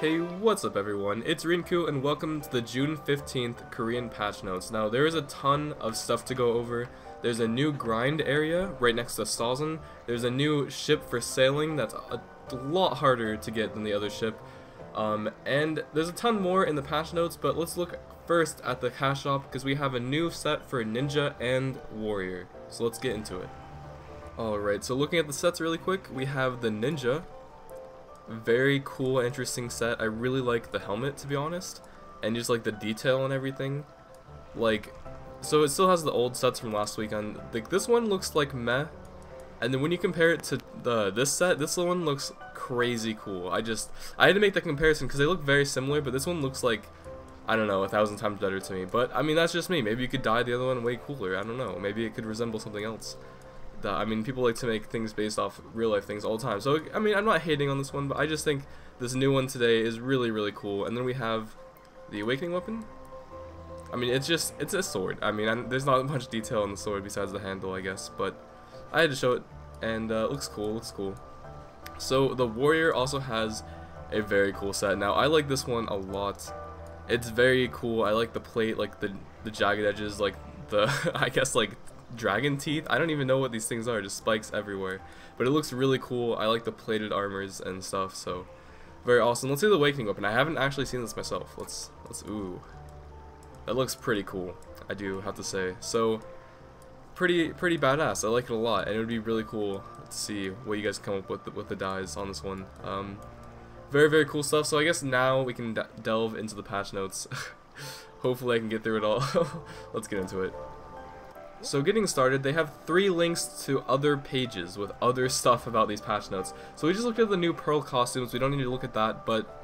Hey, what's up everyone? It's Rinku and welcome to the June 15th Korean patch notes. Now there is a ton of stuff to go over. There's a new grind area right next to Stalzen. There's a new ship for sailing that's a lot harder to get than the other ship. And there's a ton more in the patch notes, but let's look first at the cash shop because we have a new set for Ninja and Warrior. So let's get into it. Alright, so looking at the sets really quick, we have the Ninja. Very cool, interesting set. I really like the helmet, to be honest, and just like the detail and everything. Like, so it still has the old sets from last weekend. Like this one looks like meh, and then when you compare it to this set, this one looks crazy cool. I had to make that comparison because they look very similar, but this one looks like, I don't know, 1,000 times better to me. But I mean, that's just me. Maybe you could dye the other one way cooler. I don't know. Maybe it could resemble something else. I mean, people like to make things based off real life things all the time. So, I mean, I'm not hating on this one, but I just think this new one today is really, really cool. And then we have the Awakening Weapon. I mean, it's a sword. I mean, there's not much detail on the sword besides the handle, I guess. But I had to show it, and it looks cool, So, the Warrior also has a very cool set. Now, I like this one a lot. It's very cool. I like the plate, like the jagged edges, like the, I guess, like, dragon teeth. I don't even know what these things are, just spikes everywhere, but it looks really cool. I like the plated armors and stuff, so very awesome. Let's see the Awakening Weapon. I haven't actually seen this myself. Let's ooh, that looks pretty cool, I do have to say. So pretty badass. I like it a lot, and it would be really cool to see what you guys come up with the dyes on this one. Very cool stuff. So I guess now we can delve into the patch notes. Hopefully I can get through it all. Let's get into it. So getting started, they have 3 links to other pages with other stuff about these patch notes. So we just looked at the new Pearl costumes, we don't need to look at that, but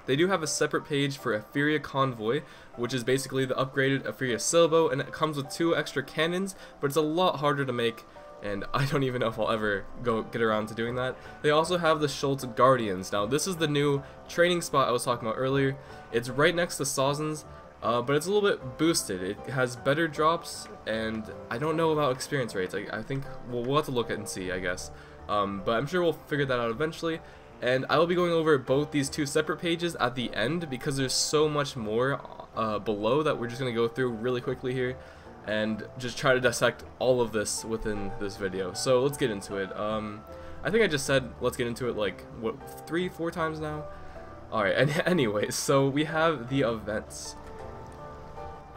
they do have a separate page for Ephyria Convoy, which is basically the upgraded Ephyria Sailboat, and it comes with 2 extra cannons, but it's a lot harder to make, and I don't even know if I'll ever get around to doing that. They also have the Schultz Guardians. Now this is the new training spot I was talking about earlier. It's right next to Sawson's. But it's a little bit boosted. It has better drops, and I don't know about experience rates. I think we'll have to look at and see, I guess. But I'm sure we'll figure that out eventually. And I will be going over both these 2 separate pages at the end because there's so much more below that we're just going to go through really quickly here and just try to dissect all of this within this video. So let's get into it. I think I just said let's get into it like, what, 3-4 times now? Alright, and anyways, so we have the events.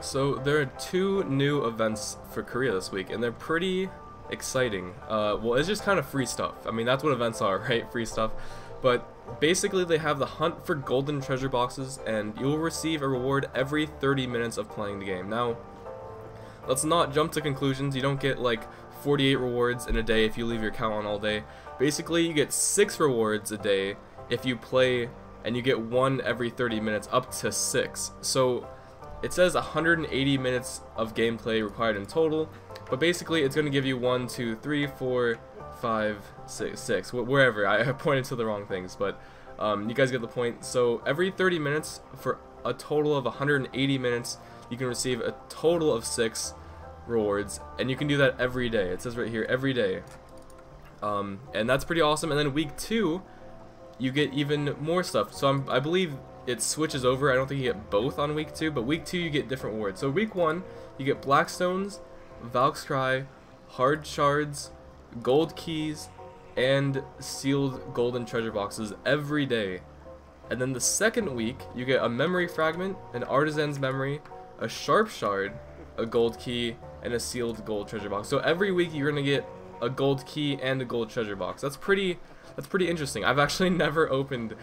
So there are 2 new events for Korea this week, and they're pretty exciting. Well, it's just kind of free stuff. I mean, that's what events are, right? Free stuff. But basically they have the hunt for golden treasure boxes, and you'll receive a reward every 30 minutes of playing the game. Now, let's not jump to conclusions. You don't get like 48 rewards in a day if you leave your account on all day. Basically, you get 6 rewards a day if you play, and you get 1 every 30 minutes, up to 6. So it says 180 minutes of gameplay required in total, but basically it's going to give you 1, 2, 3, 4, 5, 6, wherever. I pointed to the wrong things, but you guys get the point. So every 30 minutes for a total of 180 minutes, you can receive a total of 6 rewards, and you can do that every day. It says right here, every day. And that's pretty awesome. And then week 2, you get even more stuff. So I believe it switches over. I don't think you get both on week 2, but week 2 you get different rewards. So week 1 you get Blackstones, Valk's Cry, Hard Shards, Gold Keys, and sealed golden treasure boxes every day. And then the second week you get a Memory Fragment, an Artisan's Memory, a Sharp Shard, a Gold Key, and a sealed gold treasure box. So every week you're gonna get a gold key and a gold treasure box. That's pretty interesting. I've actually never opened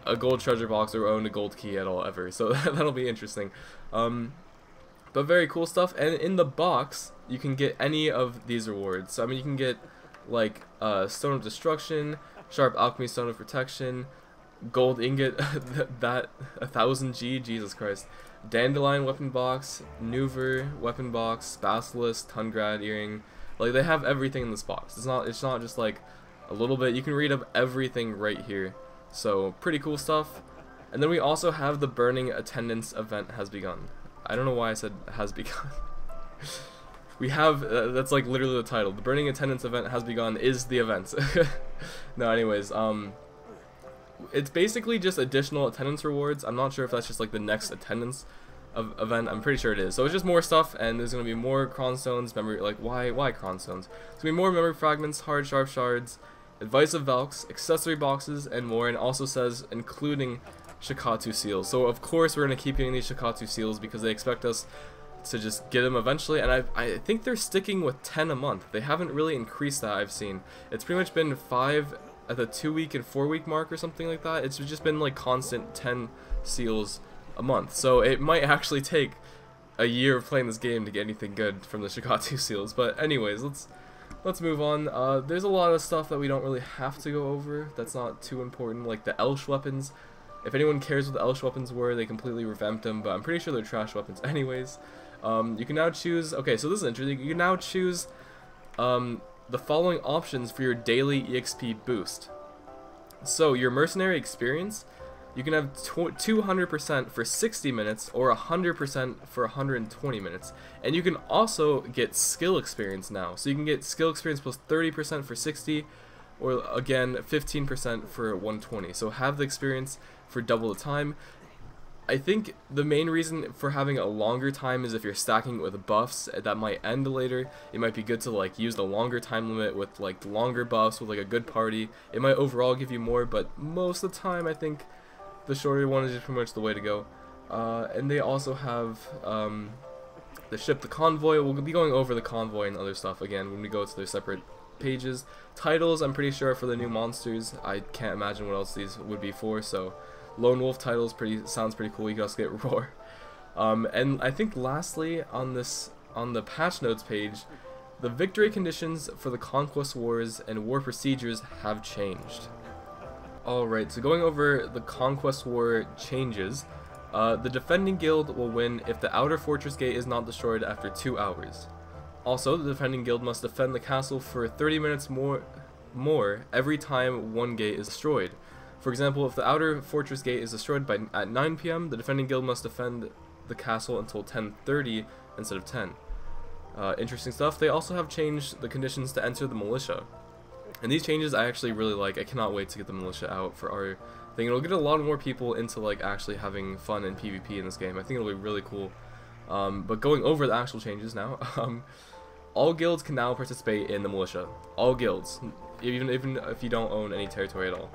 a gold treasure box or owned a gold key at all ever, so that'll be interesting. But very cool stuff. And in the box you can get any of these rewards. So I mean, you can get like Stone of Destruction, Sharp Alchemy Stone of Protection, Gold Ingot, that 1000G, Jesus Christ, Dandelion Weapon Box, Nuver Weapon Box, Basilisk, Tungrad Earring. Like, they have everything in this box. It's not just like a little bit. You can read up everything right here. So pretty cool stuff. And then we also have the Burning Attendance event has begun. I don't know why I said has begun. We have that's like literally the title. The Burning Attendance event has begun is the event. No, anyways, it's basically just additional attendance rewards. I'm not sure if that's just like the next attendance event. I'm pretty sure it is. So it's just more stuff, and there's gonna be more cron stones, memory, like why cron stones? There's gonna be more memory fragments, hard sharp shards, advice of Valks, accessory boxes, and more. And also says including Shikatu seals. So of course we're gonna keep getting these Shikatu seals because they expect us to just get them eventually, and I think they're sticking with 10 a month. They haven't really increased that. I've seen it's pretty much been 5 at the 2-week and 4-week mark or something like that. It's just been like constant 10 seals a month, so it might actually take a year of playing this game to get anything good from the Shikatu seals. But anyways, let's move on. There's a lot of stuff that we don't really have to go over. That's not too important, like the Elsh weapons. If anyone cares what the Elsh weapons were, they completely revamped them, but I'm pretty sure they're trash weapons anyways. You can now choose, okay, so this is interesting, you can now choose the following options for your daily EXP boost. So your mercenary experience, you can have 200% for 60 minutes or 100% for 120 minutes. And you can also get skill experience now. So you can get skill experience plus 30% for 60 or again 15% for 120. So have the experience for double the time. I think the main reason for having a longer time is if you're stacking it with buffs that might end later. It might be good to like use the longer time limit with like longer buffs with like a good party. It might overall give you more, but most of the time I think the shorter one is just pretty much the way to go. And they also have the ship, the convoy. We'll be going over the convoy and other stuff again when we go to their separate pages. Titles, I'm pretty sure, for the new monsters. I can't imagine what else these would be for, so Lone Wolf titles sounds pretty cool. You can also get Roar. And I think lastly on the patch notes page, the victory conditions for the Conquest Wars and War procedures have changed. Alright, so going over the Conquest War changes, the defending guild will win if the outer fortress gate is not destroyed after 2 hours. Also, the defending guild must defend the castle for 30 minutes more every time one gate is destroyed. For example, if the outer fortress gate is destroyed at 9 PM, the defending guild must defend the castle until 10:30 instead of 10. Interesting stuff. They also have changed the conditions to enter the militia. And these changes I actually really like. I cannot wait to get the militia out for our thing. It'll get a lot more people into like actually having fun in PvP in this game. I think it'll be really cool. But going over the actual changes now, all guilds can now participate in the militia. All guilds, even if you don't own any territory at all,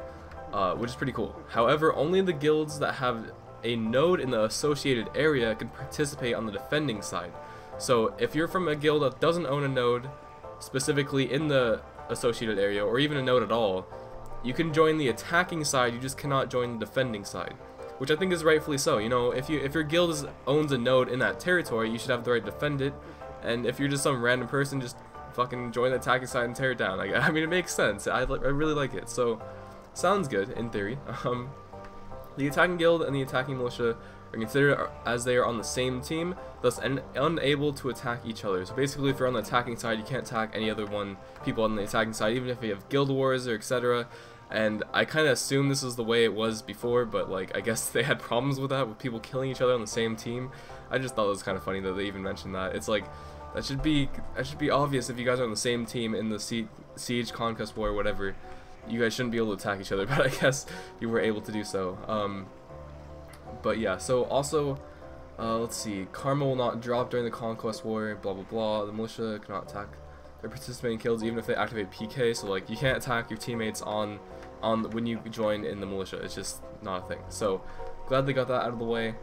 which is pretty cool. However, only the guilds that have a node in the associated area can participate on the defending side. So if you're from a guild that doesn't own a node specifically in the associated area, or even a node at all, you can join the attacking side. You just cannot join the defending side, which I think is rightfully so. You know, if your guild owns a node in that territory, you should have the right to defend it. And if you're just some random person, just fucking join the attacking side and tear it down. I mean, it makes sense. I really like it. So, sounds good in theory. The attacking guild and the attacking militia are considered as they are on the same team, thus unable to attack each other. So basically, if you're on the attacking side, you can't attack any other people on the attacking side, even if you have guild wars or etc. And I kind of assume this is the way it was before, but like I guess they had problems with that, with people killing each other on the same team. I just thought it was kind of funny that they even mentioned that. It's like that should be obvious. If you guys are on the same team in the Siege, Conquest War, whatever, you guys shouldn't be able to attack each other. But I guess you were able to do so. But yeah, so also, let's see, Karma will not drop during the Conquest War, blah blah blah. The militia cannot attack their participating guilds even if they activate PK, so like you can't attack your teammates on when you join in the militia. It's just not a thing. So glad they got that out of the way.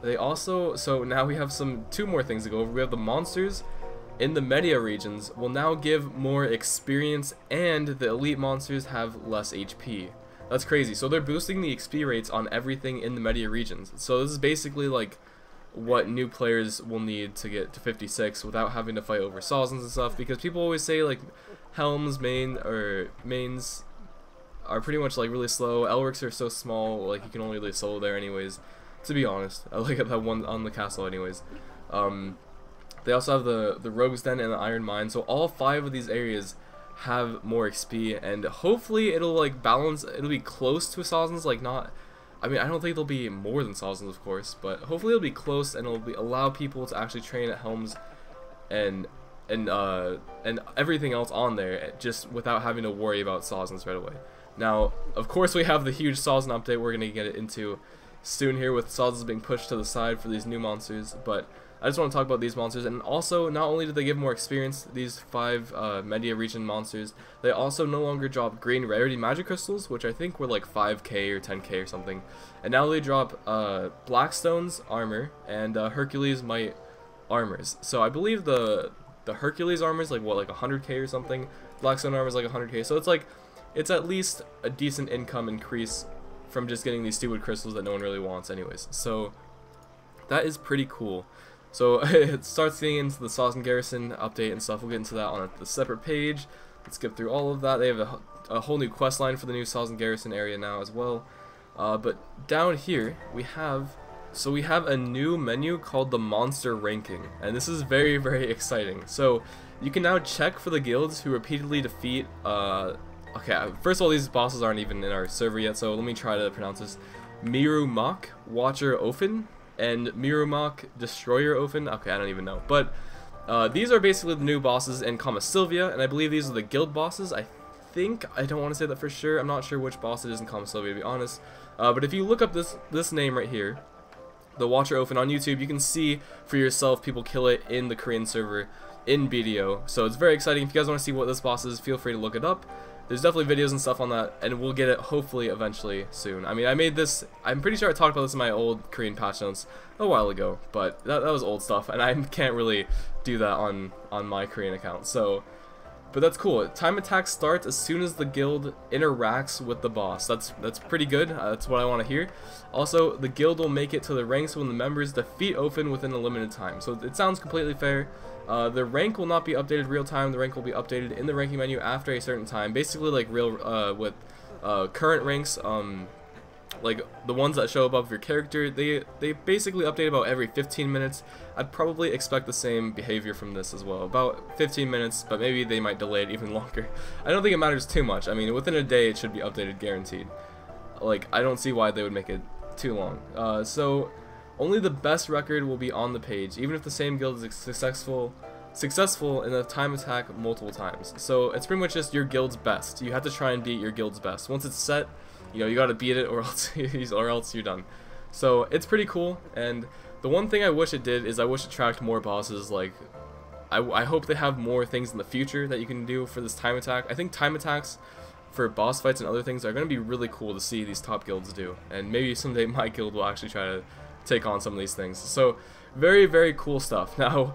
They also, so now we have two more things to go over. We have the monsters in the Midea regions will now give more experience, and the elite monsters have less HP. That's crazy. So they're boosting the XP rates on everything in the Midea regions. So this is basically like what new players will need to get to 56 without having to fight over Sazens and stuff, because people always say like Helms mains are pretty much like really slow. Elrics are so small, like you can only really solo there anyways. To be honest, I like that one on the castle anyways. They also have the Rogue's Den and the Iron Mine, so all 5 of these areas have more XP, and hopefully it'll like balance. It'll be close to Sazens, like not. I mean, I don't think they'll be more than Sazens, of course, but hopefully it'll be close, and it'll allow people to actually train at Helms and everything else on there, just without having to worry about Sazens right away. Now, of course, we have the huge Sawzin update we're going to get it into soon here, with Sawzin being pushed to the side for these new monsters, but I just want to talk about these monsters. And also, not only did they give more experience, these 5 Midea region monsters, they also no longer drop green rarity magic crystals, which I think were like 5k or 10k or something, and now they drop Blackstone's armor and Hercules Might armors. So I believe the Hercules armor is like, what, like 100k or something, Blackstone armor is like 100k, so it's like, it's at least a decent income increase from just getting these stupid crystals that no one really wants anyways. So that is pretty cool. So it starts getting into the Sawzin Garrison update and stuff. We'll get into that on a separate page. Let's skip through all of that. They have a whole new quest line for the new Sawzin Garrison area now as well. But down here we have a new menu called the Monster Ranking, and this is very, very exciting. So you can now check for the guilds who repeatedly defeat okay, first of all, these bosses aren't even in our server yet, so let me try to pronounce this. Mirumak, Watcher Ofen, and Mirumak, Destroyer Ofen. Okay, I don't even know. But these are basically the new bosses in Kama Sylvia, and I believe these are the guild bosses. I think, I don't want to say that for sure. I'm not sure which boss it is in Kama Sylvia, to be honest. But if you look up this name right here, the Watcher Ofen, on YouTube, you can see for yourself people kill it in the Korean server in BDO. So it's very exciting. If you guys want to see what this boss is, feel free to look it up. There's definitely videos and stuff on that, and we'll get it hopefully eventually soon. I mean, I made this, I'm pretty sure I talked about this in my old Korean patch notes a while ago, but that was old stuff, and I can't really do that on my Korean account. So, but that's cool. Time attack starts as soon as the guild interacts with the boss. That's pretty good. That's what I want to hear. Also, the guild will make it to the ranks when the members defeat Ofen within a limited time. So it sounds completely fair. The rank will not be updated real time. The rank will be updated in the ranking menu after a certain time. Basically, like real with current ranks, like the ones that show above your character, they basically update about every 15 minutes. I'd probably expect the same behavior from this as well, about 15 minutes, but maybe they might delay it even longer. I don't think it matters too much. I mean, within a day it should be updated guaranteed. Like, I don't see why they would make it too long. So only the best record will be on the page, even if the same guild is successful in a time attack multiple times. So it's pretty much just your guild's best. You have to try and beat your guild's best. Once it's set, you know, you gotta beat it, or else you're done. So it's pretty cool. And the one thing I wish it did is I wish it tracked more bosses. Like, I hope they have more things in the future that you can do for this time attack. I think time attacks for boss fights and other things are gonna be really cool to see these top guilds do. And maybe someday my guild will actually try to take on some of these things. So very, very cool stuff. Now,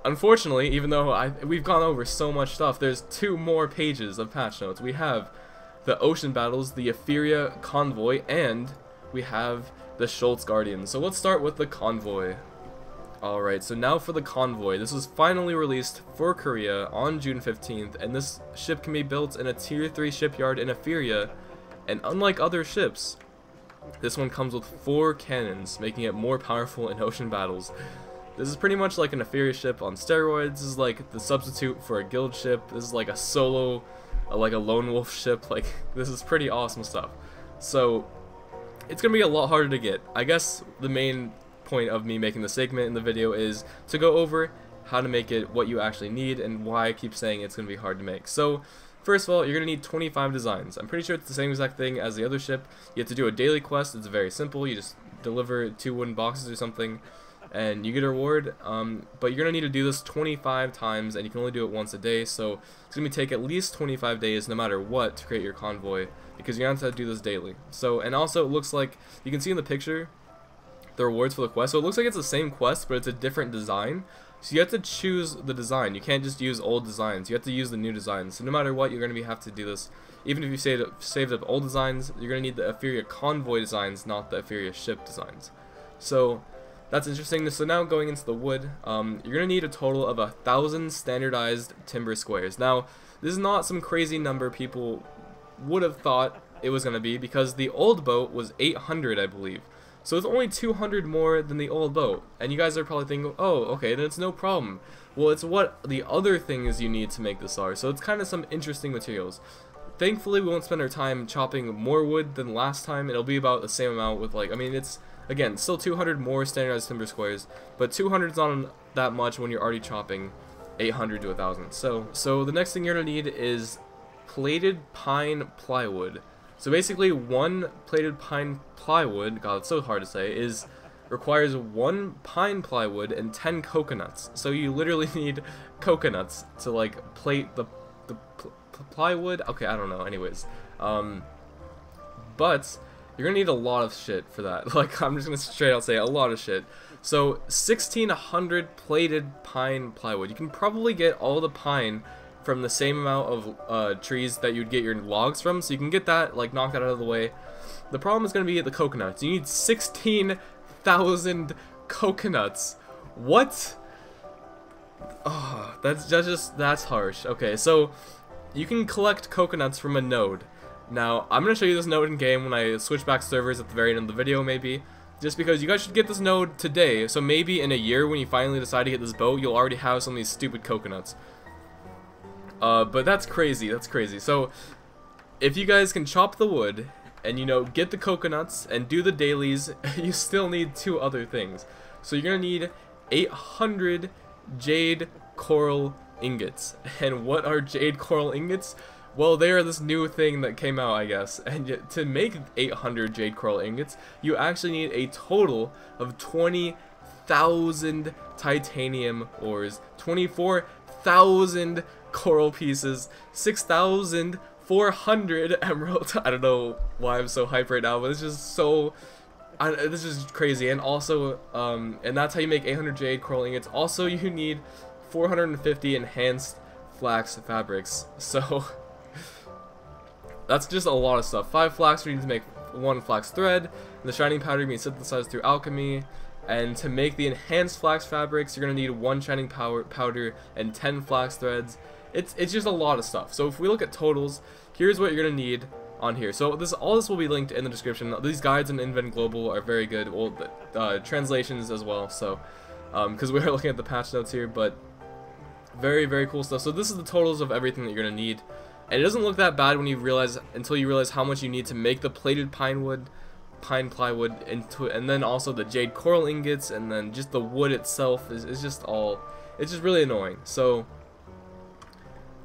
unfortunately, even though we've gone over so much stuff, there's 2 more pages of patch notes. We have the Ocean Battles, the Etheria Convoy, and we have the Schultz Guardians. So let's start with the Convoy. Alright, so now for the Convoy. This was finally released for Korea on June 15th, and this ship can be built in a tier 3 shipyard in Etheria, and unlike other ships, this one comes with 4 cannons, making it more powerful in ocean battles. This is pretty much like an Etheria ship on steroids. This is like the substitute for a guild ship. This is like a solo, like a lone wolf ship. Like, this is pretty awesome stuff. So it's gonna be a lot harder to get. I guess the main point of me making the segment in the video is to go over how to make it, what you actually need, and why I keep saying it's gonna be hard to make. So first of all, you're going to need 25 designs. I'm pretty sure it's the same exact thing as the other ship. You have to do a daily quest. It's very simple. You just deliver 2 wooden boxes or something, and you get a reward. But you're going to need to do this 25 times, and you can only do it once a day. So it's going to take at least 25 days, no matter what, to create your convoy, because you're going to have to do this daily. So, and also it looks like, you can see in the picture, the rewards for the quest. So it looks like it's the same quest, but it's a different design. So you have to choose the design. You can't just use old designs. You have to use the new designs. So no matter what, you're going to have to do this. Even if you saved up old designs, you're going to need the Etheria Convoy designs, not the Etheria ship designs. So that's interesting. So now going into the wood, you're going to need a total of 1,000 standardized timber squares. Now, this is not some crazy number people would have thought it was going to be, because the old boat was 800, I believe. So it's only 200 more than the old boat, and you guys are probably thinking, oh, okay, then it's no problem. Well, it's what the other things you need to make this are, so it's kind of some interesting materials. Thankfully, we won't spend our time chopping more wood than last time. It'll be about the same amount with, like, I mean, it's, again, still 200 more standardized timber squares, but 200 is not that much when you're already chopping 800 to 1,000. So the next thing you're going to need is plated pine plywood. So basically, one plated pine plywood, god, it's so hard to say, requires 1 pine plywood and 10 coconuts. So you literally need coconuts to like plate the plywood. Okay, I don't know. Anyways, but you're gonna need a lot of shit for that. Like, I'm just gonna straight out say a lot of shit. So 1,600 plated pine plywood. You can probably get all the pine from the same amount of trees that you'd get your logs from, so you can get that, like, knocked out of the way. The problem is going to be the coconuts. You need 16,000 coconuts. What? Oh, that's harsh. Okay, so you can collect coconuts from a node. Now, I'm going to show you this node in game when I switch back servers at the very end of the video, maybe. Just because you guys should get this node today, so maybe in a year when you finally decide to get this boat, you'll already have some of these stupid coconuts. But that's crazy, So, if you guys can chop the wood, and, you know, get the coconuts, and do the dailies, you still need 2 other things. So you're gonna need 800 jade coral ingots. And what are jade coral ingots? Well, they are this new thing that came out, I guess. And yet, to make 800 jade coral ingots, you actually need a total of 20,000 titanium ores, 24,000 coral pieces, 6,400 emerald. I don't know why I'm so hyped right now, but it's just so, this is crazy. And also, and that's how you make 800 jade coral ingots. Also, you need 450 enhanced flax fabrics. So that's just a lot of stuff. 5 flax, we need to make 1 flax thread. And the shining powder can be synthesized through alchemy. And to make the enhanced flax fabrics, you're gonna need 1 shining powder and 10 flax threads. It's just a lot of stuff. So if we look at totals, here's what you're gonna need on here. So all this will be linked in the description. These guides in Invent Global are very good. Well, translations as well. So because we're looking at the patch notes here, but very, very cool stuff. So this is the totals of everything that you're gonna need, and it doesn't look that bad when you realize until you realize how much you need to make the plated pine plywood into it, and then also the jade coral ingots, and then just the wood itself is just really annoying. So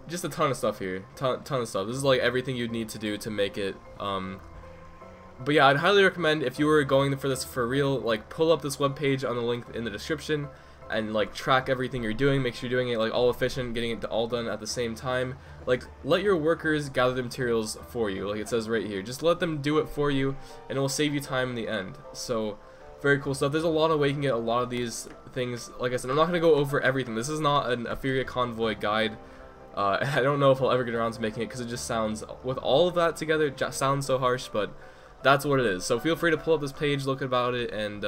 just a ton of stuff here, ton of stuff. This is like everything you'd need to do to make it. But yeah, I'd highly recommend, if you were going for this for real, like, pull up this webpage on the link in the description and like track everything you're doing. Make sure you're doing it like all efficient, getting it all done at the same time. Like, let your workers gather the materials for you, like it says right here. Just let them do it for you, and it will save you time in the end. So very cool stuff. There's a lot of way you can get a lot of these things. Like I said, I'm not going to go over everything. This is not an Etheria Convoy guide. I don't know if I'll ever get around to making it, because it just sounds, with all of that together, it just sounds so harsh, but that's what it is. So feel free to pull up this page, look about it, and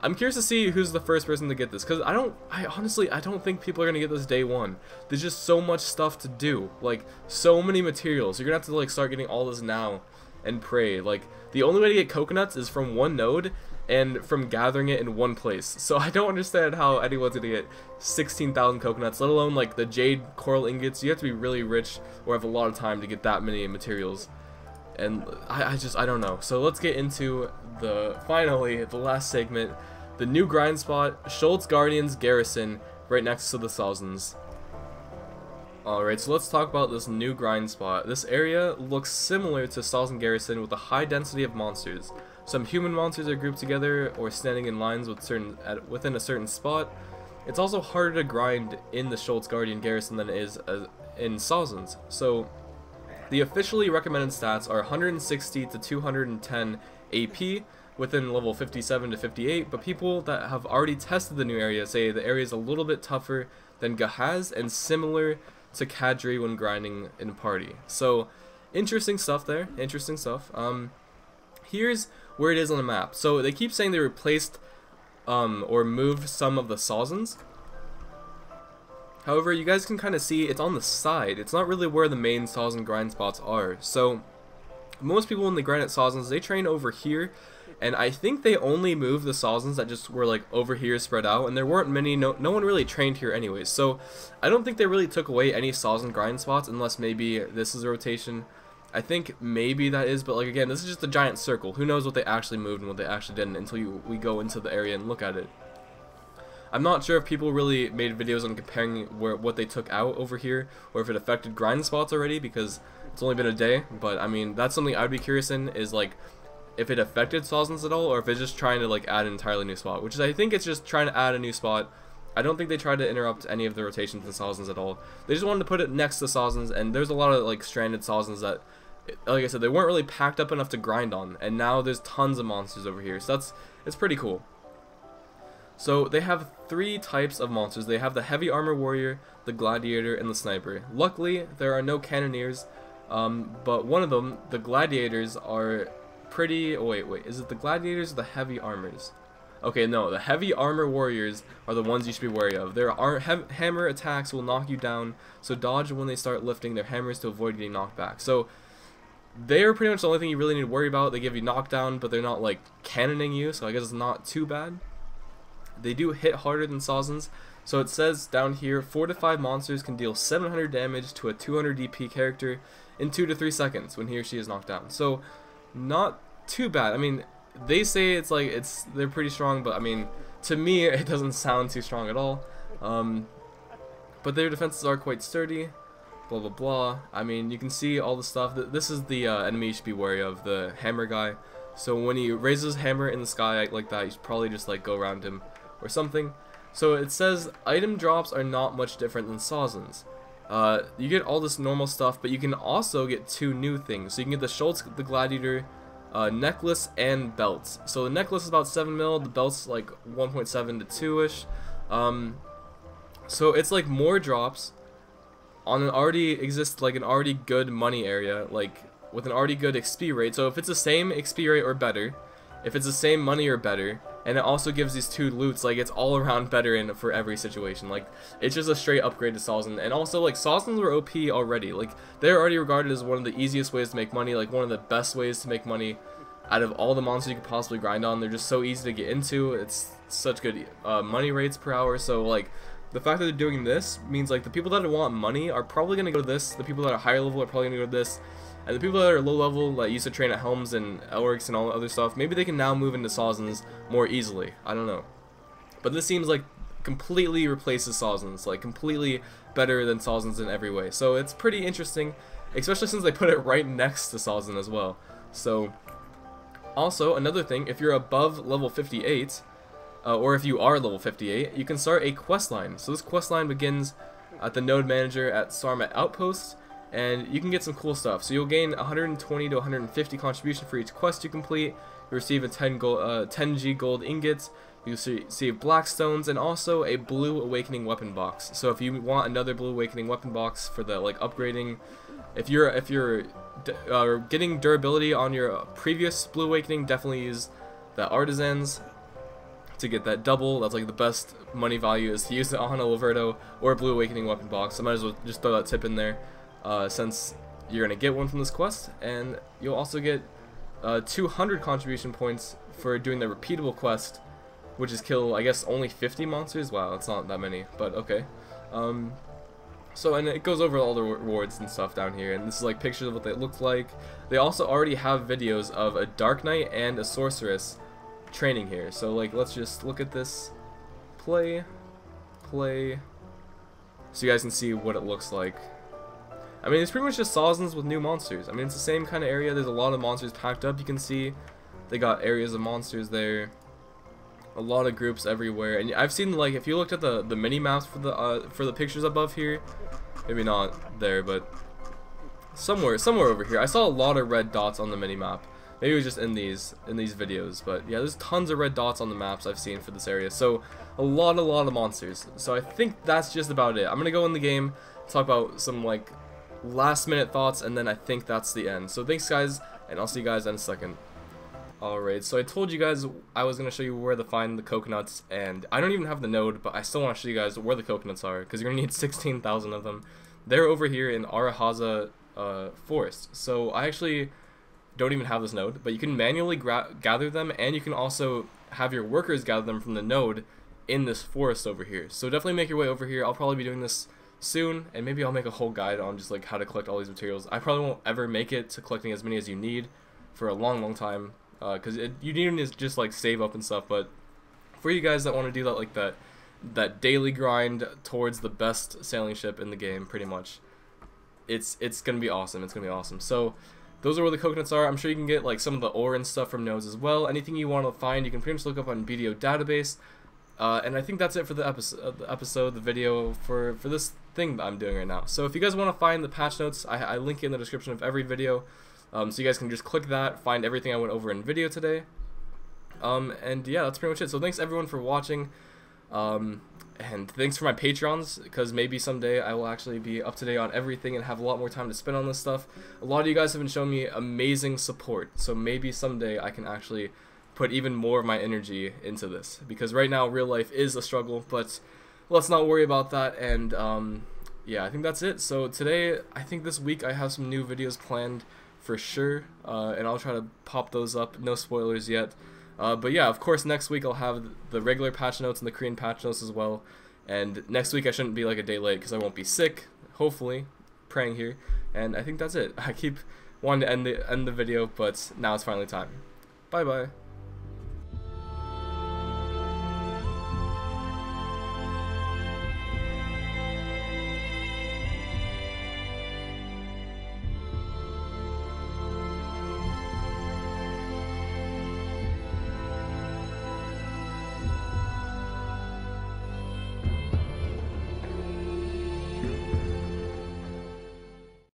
I'm curious to see who's the first person to get this, because I honestly don't think people are going to get this day one. There's just so much stuff to do, like, so many materials. You're going to have to, like, start getting all this now and pray. Like, the only way to get coconuts is from one node, and from gathering it in one place. So I don't understand how anyone's gonna get 16,000 coconuts, let alone like the jade coral ingots. You have to be really rich or have a lot of time to get that many materials. And I don't know. So let's get into finally the last segment, the new grind spot, Schultz Guardian's Garrison, right next to the Sazens. Alright, so let's talk about this new grind spot. This area looks similar to Sazen Garrison with a high density of monsters. Some human monsters are grouped together or standing in lines within a certain spot. It's also harder to grind in the Schultz Guardian Garrison than it is in Sazen's. So the officially recommended stats are 160 to 210 AP within level 57 to 58, but people that have already tested the new area say the area is a little bit tougher than Gahaz and similar to Kadri when grinding in a party. So interesting stuff there, interesting stuff. Here's where it is on the map. So they keep saying they replaced or moved some of the Sazens. However, you guys can kind of see it's on the side. It's not really where the main Sazen grind spots are. So most people when they grind at Sazens, they train over here, and I think they only moved the Sazens that just were like over here spread out, and there weren't many, no one really trained here anyways. So I don't think they really took away any Sazen grind spots, unless maybe this is a rotation. I think maybe that is, but like again, this is just a giant circle. Who knows what they actually moved and what they actually didn't until we go into the area and look at it. I'm not sure if people really made videos on comparing what they took out over here, or if it affected grind spots already, because it's only been a day. But I mean, that's something I'd be curious in, is like if it affected Sawsons at all, or if it's just trying to like add an entirely new spot, which is, I think it's just trying to add a new spot. I don't think they tried to interrupt any of the rotations in Sawsons at all. They just wanted to put it next to Sawsons, and there's a lot of like stranded Sawsons that, like I said, they weren't really packed up enough to grind on, and now there's tons of monsters over here, so it's pretty cool. So they have 3 types of monsters. They have the heavy armor warrior, the gladiator, and the sniper. Luckily, there are no cannoneers, but one of them, the gladiators, are pretty... Oh, wait, is it the gladiators or the heavy armors? Okay, no, the heavy armor warriors are the ones you should be wary of. Their hammer attacks will knock you down, so dodge when they start lifting their hammers to avoid getting knocked back. So they are pretty much the only thing you really need to worry about. They give you knockdown, but they're not like cannoning you, so I guess it's not too bad. They do hit harder than Sawsons. So it says down here, 4 to 5 monsters can deal 700 damage to a 200 DP character in 2 to 3 seconds when he or she is knocked down. So not too bad. I mean, they say it's like they're pretty strong, but I mean, to me it doesn't sound too strong at all. But their defenses are quite sturdy. Blah blah blah. I mean, you can see all the stuff. This is the enemy you should be wary of, the hammer guy. So when he raises his hammer in the sky like that, you should probably just like go around him or something. So it says item drops are not much different than Sawsons. You get all this normal stuff, but you can also get 2 new things. So you can get the Schultz the Gladiator necklace and belts. So the necklace is about 7 mil, the belt's like 1.7 to 2-ish. So it's like more drops on an already good money area, like with an already good XP rate. So if it's the same XP rate or better, if it's the same money or better, and it also gives these 2 loots, like it's all around better for every situation. Like it's just a straight upgrade to Sawson. And also, like, Sawsons were OP already. Like they're already regarded as one of the easiest ways to make money, like one of the best ways to make money out of all the monsters you could possibly grind on. They're just so easy to get into. It's such good money rates per hour. So like the fact that they're doing this means like the people that want money are probably gonna go to this. The people that are higher level are probably gonna go to this. And the people that are low level, that used to train at Helms and Elrics and all the other stuff, maybe they can now move into Sawsons more easily. I don't know. But this seems like completely replaces Sawsons, like completely better than Sawsons in every way. So it's pretty interesting, especially since they put it right next to Sawson as well. So also another thing, if you're above level 58, or if you are level 58, you can start a quest line. So this quest line begins at the node manager at Sarmat Outpost, and you can get some cool stuff. So you'll gain 120 to 150 contribution for each quest you complete. You receive a 10G gold ingots. You receive blackstones and also a blue awakening weapon box. So if you want another blue awakening weapon box for the like upgrading, if you're getting durability on your previous blue awakening, definitely use the artisans to get that double. That's like the best money value, is to use it on a Laverto or a blue awakening weapon box. I might as well just throw that tip in there. Since you're going to get one from this quest, and you'll also get 200 contribution points for doing the repeatable quest, which is kill, I guess, only 50 monsters. Wow, that's not that many, but okay. So, and it goes over all the rewards and stuff down here, and this is like pictures of what they look like. They also already have videos of a Dark Knight and a Sorceress training here. So like, let's just look at this. Play, so you guys can see what it looks like. I mean, it's pretty much just Sawsons with new monsters. I mean, it's the same kind of area. There's a lot of monsters packed up. You can see they got areas of monsters there. A lot of groups everywhere. And I've seen, like, if you looked at the mini maps for the pictures above here, maybe not there, but somewhere over here, I saw a lot of red dots on the mini map. Maybe it was just in these videos, but yeah, there's tons of red dots on the maps I've seen for this area. So a lot of monsters. So I think that's just about it. I'm gonna go in the game, talk about some like last minute thoughts, and then I think that's the end. So thanks guys, and I'll see you guys in a second. Alright, so I told you guys I was going to show you where to find the coconuts, and I don't even have the node, but I still want to show you guys where the coconuts are, because you're going to need 16,000 of them. They're over here in Arahaza Forest. So I actually don't even have this node, but you can manually gather them, and you can also have your workers gather them from the node in this forest over here. So definitely make your way over here. I'll probably be doing this soon, and maybe I'll make a whole guide on just like how to collect all these materials. I probably won't ever make it to collecting as many as you need for a long time, because you need to just like save up and stuff. But for you guys that want to do that like that, that daily grind towards the best sailing ship in the game, pretty much. It's gonna be awesome. It's gonna be awesome. So those are where the coconuts are. I'm sure you can get like some of the ore and stuff from nodes as well. Anything you want to find, you can pretty much look up on Midea Database. And I think that's it for the episode, the video for this thing that I'm doing right now. So if you guys want to find the patch notes, I link it in the description of every video. So you guys can just click that, find everything I went over in video today. And yeah, that's pretty much it. So thanks everyone for watching. And thanks for my Patreons, because maybe someday I will actually be up to date on everything and have a lot more time to spend on this stuff. A lot of you guys have been showing me amazing support, so maybe someday I can actually put even more of my energy into this, because right now real life is a struggle, but let's not worry about that. And yeah, I think that's it. So today, I think this week I have some new videos planned for sure, and I'll try to pop those up. No spoilers yet. But yeah, of course, next week I'll have the regular patch notes and the Korean patch notes as well. And next week I shouldn't be like a day late, because I won't be sick, hopefully, praying here. And I think that's it. I keep wanting to end the video, but now it's finally time. Bye bye.